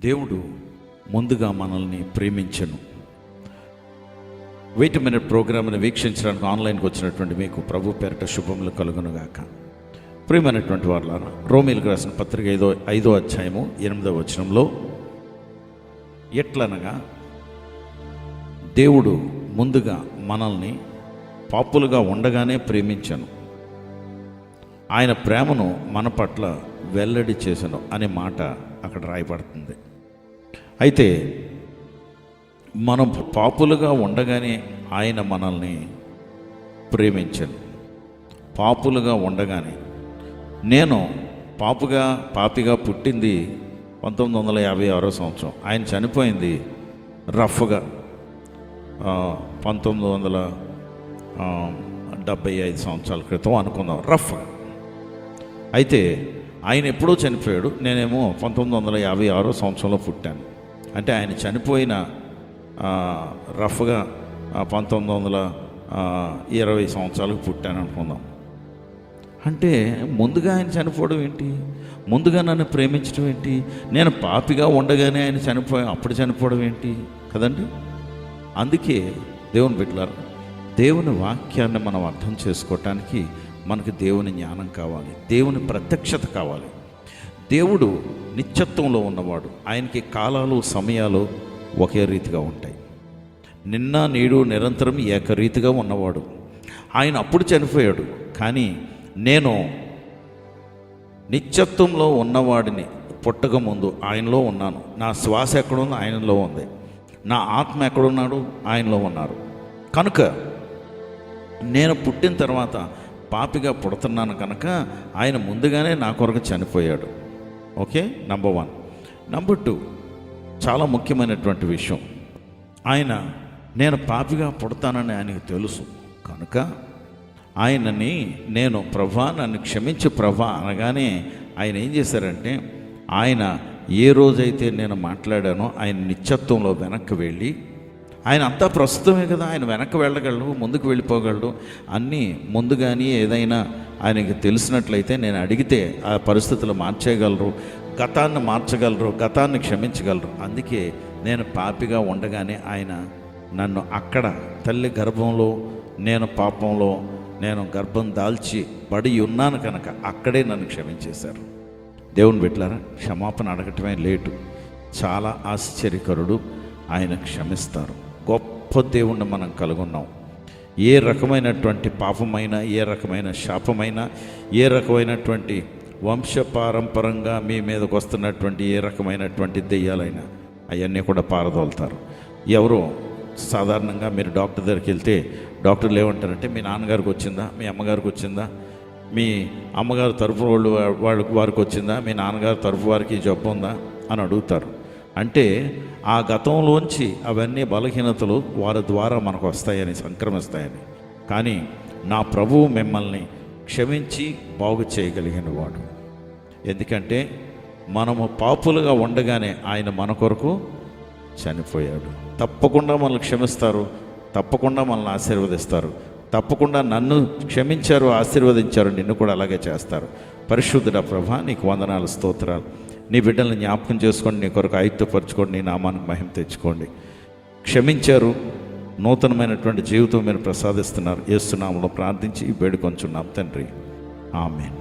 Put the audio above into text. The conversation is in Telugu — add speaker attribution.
Speaker 1: దేవుడు ముందుగా మనల్ని ప్రేమించను. వెయిట్ మినిట్ ప్రోగ్రామ్ని వీక్షించడానికి ఆన్లైన్కి వచ్చినటువంటి మీకు ప్రభు పేరిట శుభములు కలుగునుగాక. ప్రియమైనటువంటి వారులారా, రోమీయులకు రాసిన పత్రిక 5వ అధ్యాయము 8వ వచనంలో, ఎట్లనగా దేవుడు ముందుగా మనల్ని పాపులుగా ఉండగానే ప్రేమించను, ఆయన ప్రేమను మన పట్ల వెల్లడి చేసను అనే మాట అక్కడ రాయబడుతుంది. అయితే మనం పాపులుగా ఉండగానే ఆయన మనల్ని ప్రేమించను. పాపులుగా ఉండగానే, నేను పాపిగా పుట్టింది 1956 సంవత్సరం, ఆయన చనిపోయింది రఫ్గా 1975 సంవత్సరాల క్రితం అనుకుందాం రఫ్గా. అయితే ఆయన ఎప్పుడో చనిపోయాడు, నేనేమో 1956 సంవత్సరంలో పుట్టాను. అంటే ఆయన చనిపోయిన రఫ్గా 1920 సంవత్సరాలకు పుట్టాను అనుకుందాం. అంటే ముందుగా ఆయన చనిపోవడం ఏంటి, ముందుగా నన్ను ప్రేమించడం ఏంటి, నేను పాపిగా ఉండగానే ఆయన అప్పుడు చనిపోవడం ఏంటి కదండి. అందుకే దేవుని బిడ్డలారా, దేవుని వాక్యాన్ని మనం అర్థం చేసుకోవటానికి మనకు దేవుని జ్ఞానం కావాలి, దేవుని ప్రత్యక్షత కావాలి. దేవుడు నిత్యత్వంలో ఉన్నవాడు, ఆయనకి కాలాలు సమయాలు ఒకే రీతిగా ఉంటాయి. నిన్న నేడు నిరంతరం ఏకరీతిగా ఉన్నవాడు. ఆయన అప్పుడు చనిపోయాడు, కానీ నేను నిత్యత్వంలో ఉన్నవాడిని, పుట్టక ముందు ఆయనలో ఉన్నాను. నా శ్వాస ఎక్కడుందో ఆయనలో ఉంది, నా ఆత్మ ఎక్కడున్నాడు ఆయనలో ఉన్నారు. కనుక నేను పుట్టిన తర్వాత పాపిగా పుడుతున్నాను కనుక ఆయన ముందుగానే నా కొరకు చనిపోయాడు. Okay, number 1. నంబర్ 2, చాలా ముఖ్యమైనటువంటి విషయం, నేను పాపిగా పుడతానని ఆయనకు తెలుసు కనుక ఆయనని నేను ప్రభా నన్ను క్షమించు ప్రభా అనగానే ఆయన ఏం చేశారంటే, ఆయన ఏ రోజైతే నేను మాట్లాడానో ఆయన నిత్యత్వంలో వెనక్కి వెళ్ళి, ఆయన అంతా ప్రస్తుతమే కదా, ఆయన వెనక్కి వెళ్ళగలడు, ముందుకు వెళ్ళిపోగలడు. అన్నీ ముందుగానే ఏదైనా ఆయనకి తెలిసినట్లయితే నేను అడిగితే ఆ పరిస్థితులు మార్చేయగలరు, గతాన్ని మార్చగలరు, గతాన్ని క్షమించగలరు. అందుకే నేను పాపిగా ఉండగానే ఆయన నన్ను అక్కడ తల్లి గర్భంలో, నేను పాపంలో నేను గర్భం దాల్చి పడి ఉన్నాను కనుక అక్కడే నన్ను క్షమించేశారు. దేవుని బిడ్డలారా, క్షమాపణ అడగటమే లేటు, చాలా ఆశ్చర్యకరుడు, ఆయన క్షమిస్తారు. గొప్ప దేవుణ్ణి మనం కలుగున్నాం. ఏ రకమైనటువంటి పాపమైనా, ఏ రకమైన శాపమైనా, ఏ రకమైనటువంటి వంశపారంపరంగా మీ మీదకు వస్తున్నటువంటి ఏ రకమైనటువంటి దెయ్యాలైనా అవన్నీ కూడా పారదోలుతారు. ఎవరో సాధారణంగా మీరు డాక్టర్ దగ్గరికి వెళ్తే డాక్టర్లు ఏమంటారంటే, మీ నాన్నగారికి వచ్చిందా, మీ అమ్మగారికి వచ్చిందా, మీ అమ్మగారు తరఫు వారికి వచ్చిందా, మీ నాన్నగారు తరఫు వారికి జబ్బు ఉందా అని అడుగుతారు. అంటే ఆ గతంలోంచి అవన్నీ బలహీనతలు వారి ద్వారా మనకు వస్తాయని, సంక్రమిస్తాయని. కానీ నా ప్రభువు మిమ్మల్ని క్షమించి బాగు చేయగలిగిన వాడు. ఎందుకంటే మనము పాపులుగా ఉండగానే ఆయన మన కొరకు చనిపోయాడు. తప్పకుండా మనల్ని క్షమిస్తారు, తప్పకుండా మనల్ని ఆశీర్వదిస్తారు, తప్పకుండా నన్ను క్షమించారు, ఆశీర్వదించారు, నిన్ను కూడా అలాగే చేస్తారు. పరిశుద్ధుడా ప్రభా, నీకు వందనాలు, స్తోత్రాలు. నీ బిడ్డల్ని జ్ఞాపకం చేసుకోండి, నీ కొరకు ఆయుక్తపరచుకోండి, నీ నామానికి మహిమ తెచ్చుకోండి. క్షమించారు, నూతనమైనటువంటి జీవితం మీరు ప్రసాదిస్తున్నారు. యేసు నామములో ప్రార్థించి వేడుకొంచున్నాం తండ్రి, ఆమేన్.